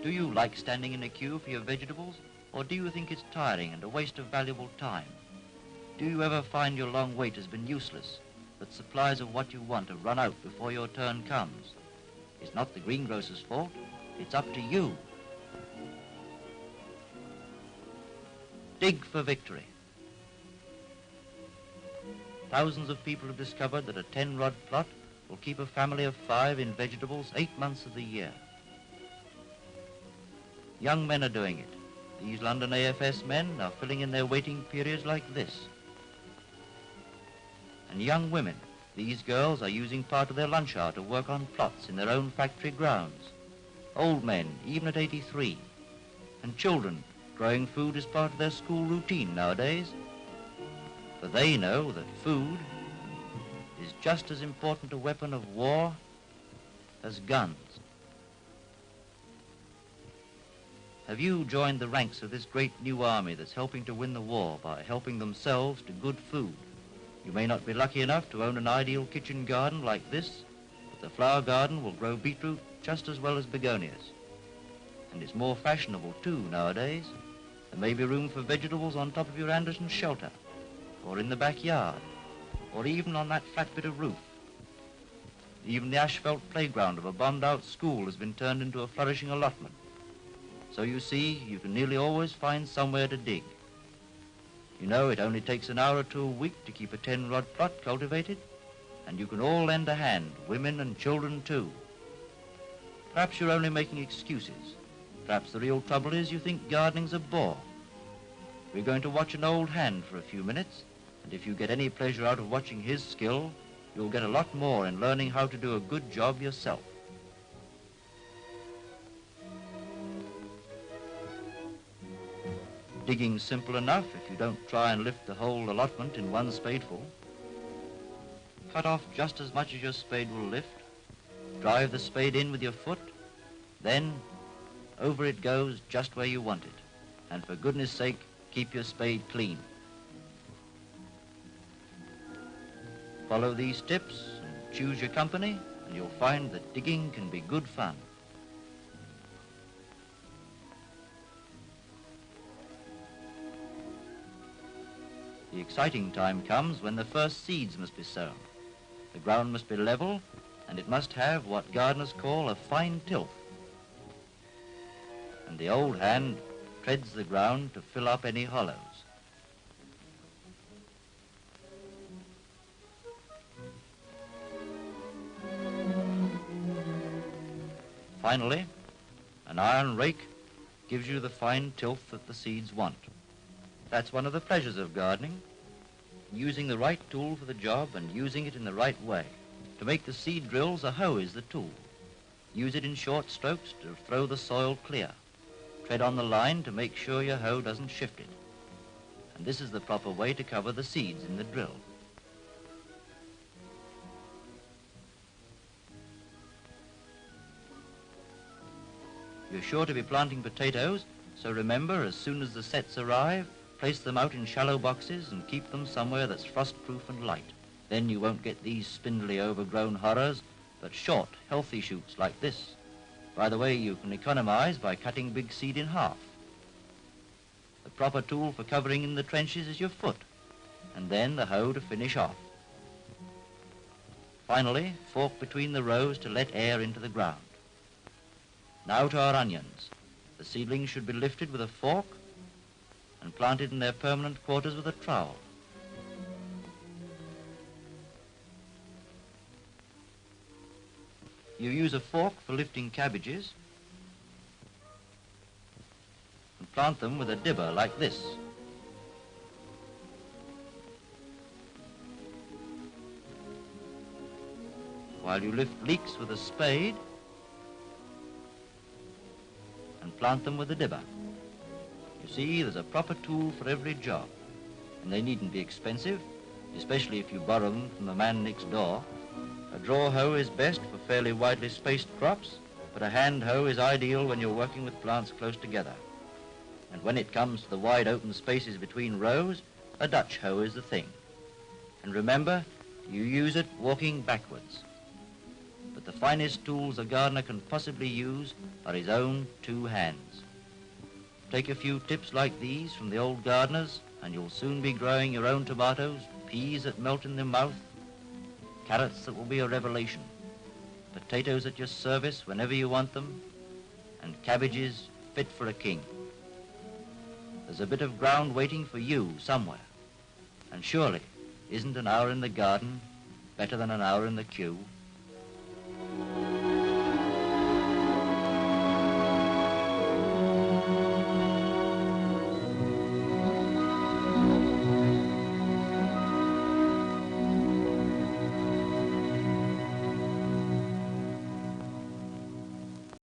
Do you like standing in a queue for your vegetables, or do you think it's tiring and a waste of valuable time? Do you ever find your long wait has been useless, that supplies of what you want have run out before your turn comes? It's not the greengrocer's fault, it's up to you. Dig for victory. Thousands of people have discovered that a 10-rod plot will keep a family of 5 in vegetables 8 months of the year. Young men are doing it. These London AFS men are filling in their waiting periods like this. And young women, these girls are using part of their lunch hour to work on plots in their own factory grounds. Old men, even at 83. And children, growing food is part of their school routine nowadays. For they know that food is just as important a weapon of war as guns. Have you joined the ranks of this great new army that's helping to win the war by helping themselves to good food? You may not be lucky enough to own an ideal kitchen garden like this, but the flower garden will grow beetroot just as well as begonias. And it's more fashionable too nowadays. There may be room for vegetables on top of your Anderson shelter, or in the backyard, or even on that flat bit of roof. Even the asphalt playground of a bombed-out school has been turned into a flourishing allotment. So you see, you can nearly always find somewhere to dig. You know, it only takes an hour or two a week to keep a 10-rod plot cultivated, and you can all lend a hand, women and children too. Perhaps you're only making excuses. Perhaps the real trouble is you think gardening's a bore. We're going to watch an old hand for a few minutes, and if you get any pleasure out of watching his skill, you'll get a lot more in learning how to do a good job yourself. Digging's simple enough if you don't try and lift the whole allotment in one spadeful. Cut off just as much as your spade will lift. Drive the spade in with your foot. Then over it goes just where you want it. And for goodness sake, keep your spade clean. Follow these tips and choose your company, and you'll find that digging can be good fun. The exciting time comes when the first seeds must be sown. The ground must be level, and it must have what gardeners call a fine tilth. And the old hand treads the ground to fill up any hollows. Finally, an iron rake gives you the fine tilth that the seeds want. That's one of the pleasures of gardening, using the right tool for the job and using it in the right way. To make the seed drills, a hoe is the tool. Use it in short strokes to throw the soil clear. Tread on the line to make sure your hoe doesn't shift it. And this is the proper way to cover the seeds in the drill. You're sure to be planting potatoes, so remember, as soon as the sets arrive, place them out in shallow boxes and keep them somewhere that's frost-proof and light. Then you won't get these spindly overgrown horrors, but short, healthy shoots like this. By the way, you can economize by cutting big seed in half. The proper tool for covering in the trenches is your foot, and then the hoe to finish off. Finally, fork between the rows to let air into the ground. Now to our onions. The seedlings should be lifted with a fork and planted in their permanent quarters with a trowel. You use a fork for lifting cabbages and plant them with a dibber like this. While you lift leeks with a spade and plant them with a dibber. You see, there's a proper tool for every job, and they needn't be expensive, especially if you borrow them from the man next door. A draw hoe is best for fairly widely spaced crops, but a hand hoe is ideal when you're working with plants close together. And when it comes to the wide open spaces between rows, a Dutch hoe is the thing. And remember, you use it walking backwards. but the finest tools a gardener can possibly use are his own 2 hands. Take a few tips like these from the old gardeners, and you'll soon be growing your own tomatoes, peas that melt in the mouth, carrots that will be a revelation, potatoes at your service whenever you want them, and cabbages fit for a king. There's a bit of ground waiting for you somewhere, and surely isn't an hour in the garden better than an hour in the queue?